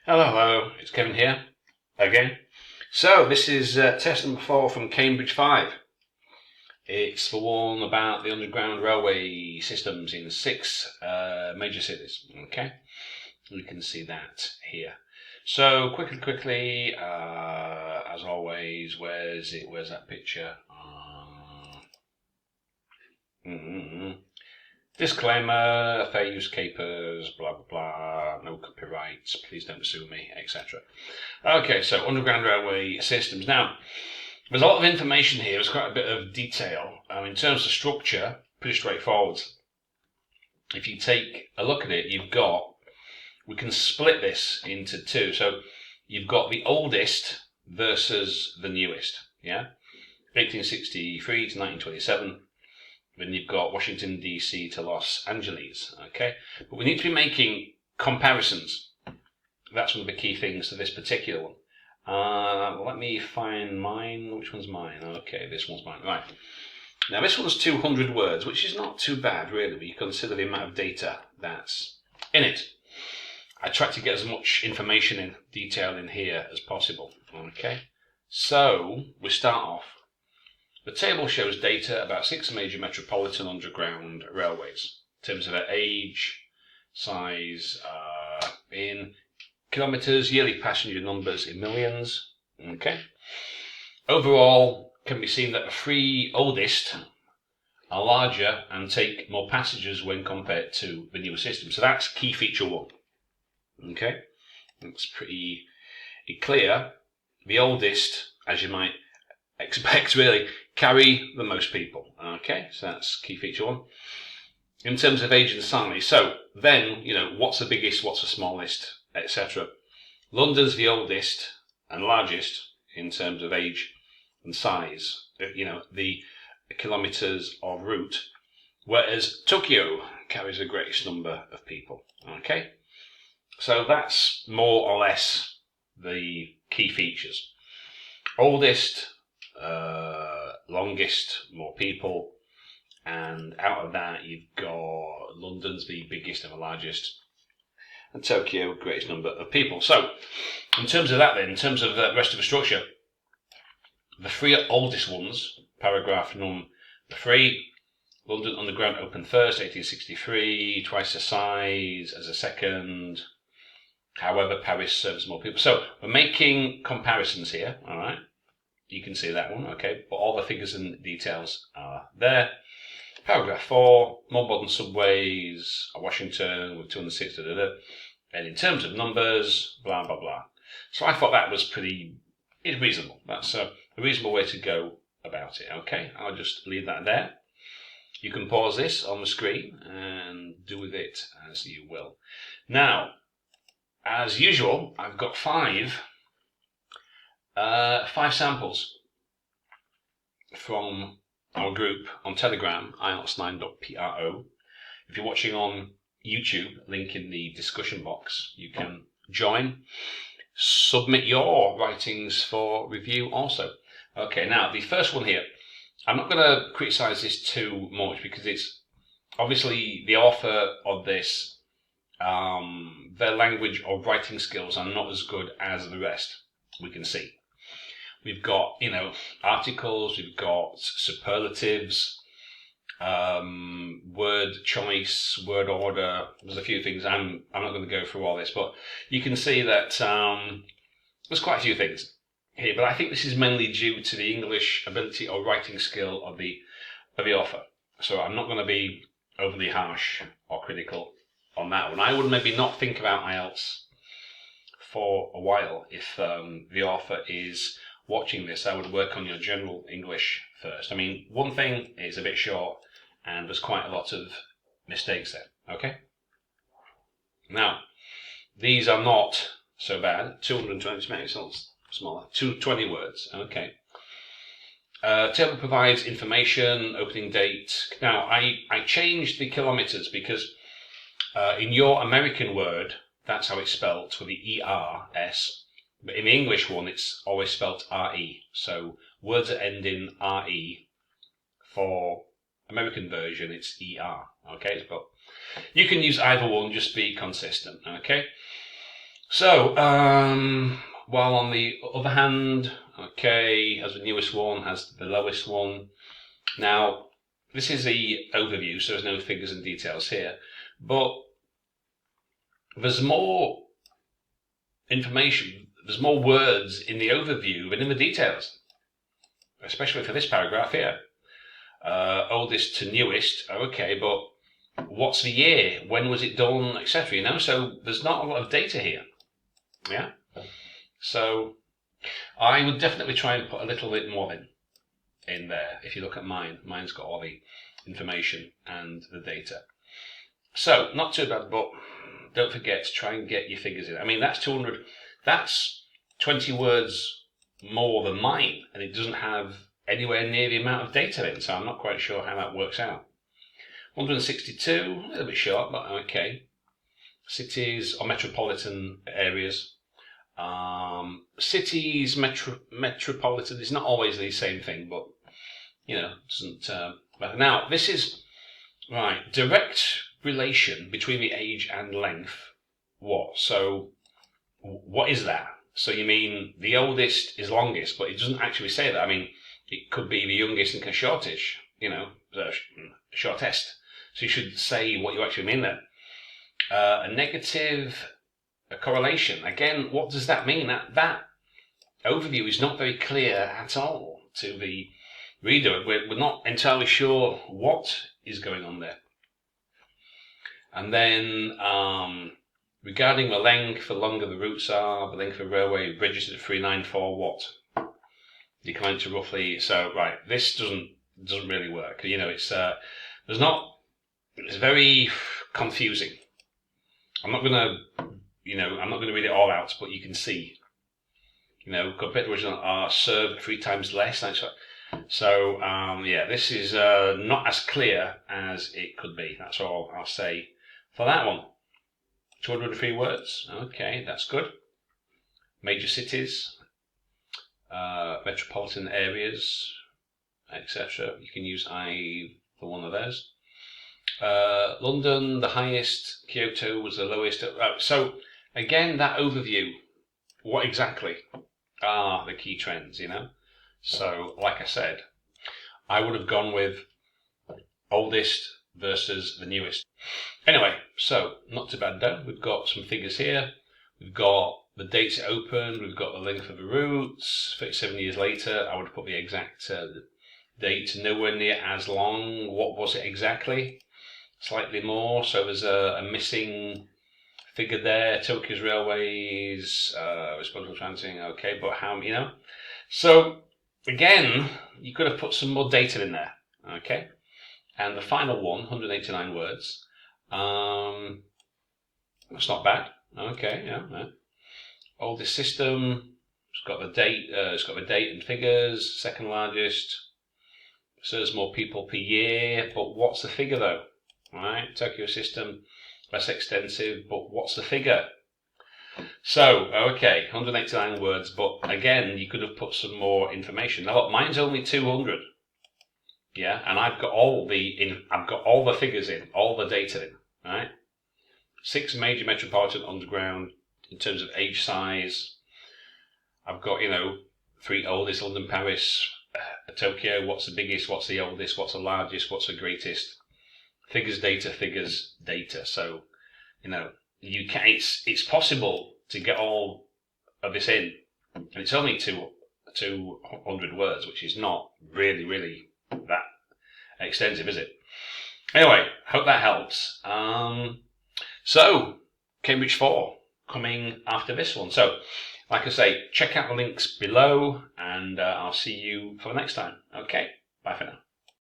Hello, it's Kevin here again. So this is test number 4 from Cambridge 5. It's the one about the underground railway systems in 6 major cities. Okay, you can see that here. So quickly, as always, where's it? Where's that picture? Disclaimer, fair use capers, blah blah blah, no copyrights, please don't sue me, etc. Okay, so underground railway systems. Now, there's a lot of information here, there's quite a bit of detail. In terms of structure, pretty straightforward. If you take a look at it, we can split this into two. So you've got the oldest versus the newest, yeah? 1863 to 1927. Then you've got Washington, D.C. to Los Angeles, okay? But we need to be making comparisons. That's one of the key things to this particular one. Let me find mine. Which one's mine? Okay, this one's mine. Right. Now, this one's 200 words, which is not too bad, really, when you consider the amount of data that's in it. I tried to get as much information in detail in here as possible, okay? So, we start off. The table shows data about 6 major metropolitan underground railways in terms of their age, size, in kilometres, yearly passenger numbers in millions. Okay. Overall, can be seen that the 3 oldest are larger and take more passengers when compared to the newer system. So that's key feature 1. Okay. That's pretty clear. The oldest, as you might expect, really, carry the most people. Okay, so that's key feature 1. In terms of age and size, so then, what's the biggest, what's the smallest, etc. London's the oldest and largest in terms of age and size, the kilometres of route, whereas Tokyo carries the greatest number of people. Okay, so that's more or less the key features. Oldest, longest, more people, and out of that you've got London's the biggest and the largest, and Tokyo greatest number of people. So in terms of that then, in terms of the rest of the structure, the 3 oldest ones, paragraph number 3, London Underground opened first, 1863, twice the size as a second. However, Paris serves more people. So we're making comparisons here, all right? You can see that one, okay, but all the figures and details are there. Paragraph 4, more modern subways, Washington with 206, and in terms of numbers, blah, blah, blah. So I thought that was pretty reasonable. That's a reasonable way to go about it, okay? I'll just leave that there. You can pause this on the screen and do with it as you will. Now, as usual, I've got 5 samples from our group on Telegram, IELTS9.pro. If you're watching on YouTube, link in the discussion box, you can join. Submit your writings for review also. Okay, now the first one here, I'm not going to criticise this too much because it's obviously the author of this, their language or writing skills are not as good as the rest, we can see. We've got, articles, we've got superlatives, word choice, word order. There's a few things. I'm not going to go through all this, but you can see that there's quite a few things here. But I think this is mainly due to the English ability or writing skill of the author. So I'm not going to be overly harsh or critical on that one. I would maybe not think about IELTS for a while if the author is watching this. I would work on your general English first. I mean, one thing is a bit short and there's quite a lot of mistakes there, okay? Now, these are not so bad. 220, maybe it's not smaller, 220 words, okay. Table provides information, opening date. Now, I changed the kilometres because in your American word, that's how it's spelled, with the E-R-S. But in the English one, it's always spelled R-E. So words that end in R-E, for American version, it's E-R. Okay, but you can use either one, just be consistent. Okay. So, while on the other hand, okay, as the newest one has the lowest one. Now, this is the overview, so there's no figures and details here, but there's more information, there's more words in the overview than in the details, especially for this paragraph here. Oldest to newest, okay, but what's the year? When was it done, etc.? You know, so there's not a lot of data here. Yeah. So I would definitely try and put a little bit more in there. If you look at mine's got all the information and the data. So not too bad, but don't forget to try and get your figures in. I mean, that's 200. That's 20 words more than mine, and it doesn't have anywhere near the amount of data in. So I'm not quite sure how that works out. 162, a little bit short, but okay. Cities or metropolitan areas. Cities, metropolitan is not always the same thing, but you know, doesn't. Now this is right. Direct relation between the age and length. What? So, what is that? So you mean the oldest is longest, but it doesn't actually say that. I mean, it could be the youngest and shortish. You know, the shortest. So you should say what you actually mean there. A negative. A correlation. Again, what does that mean? That overview is not very clear at all to the reader. We're not entirely sure what is going on there. And then, regarding the length, the longer the routes are, the length of railway registered at 394 what? Declined to roughly. So right, this doesn't really work. You know, it's very confusing. I'm not going to read it all out, but you can see, compared to original are served 3 times less. So, yeah, this is not as clear as it could be. That's all I'll say for that one. 203 words. Okay, that's good. Major cities, metropolitan areas, etc. You can use I for one of those. London, the highest. Kyoto was the lowest. So, again, that overview, what exactly are the key trends, So, like I said, I would have gone with oldest versus the newest. Anyway, so, not too bad though. We've got some figures here. We've got the dates it opened. We've got the length of the routes. 37 years later, I would have put the exact date. Nowhere near as long. What was it exactly? Slightly more. So there's a missing figure there. Tokyo's railways, responsible transiting, okay, but how, So, again, you could have put some more data in there, okay? And the final one, 189 words, that's not bad, okay, yeah. Oldest system, it's got the date and figures, second largest, serves more people per year, but what's the figure though? Right, Tokyo system, less extensive, but what's the figure? So, okay, 189 words, but again, you could have put some more information. Now, look, mine's only 200. Yeah, and I've got all the figures in, all the data in, right? 6 major metropolitan underground in terms of age size. I've got, 3 oldest, London, Paris, Tokyo. What's the biggest? What's the oldest? What's the largest? What's the greatest? Figures, data. So, you can. It's possible to get all of this in, and it's only 200 words, which is not really that extensive, is it? Anyway, hope that helps. So, Cambridge 4 coming after this one. So, like I say, check out the links below, and I'll see you for the next time. Okay, bye for now.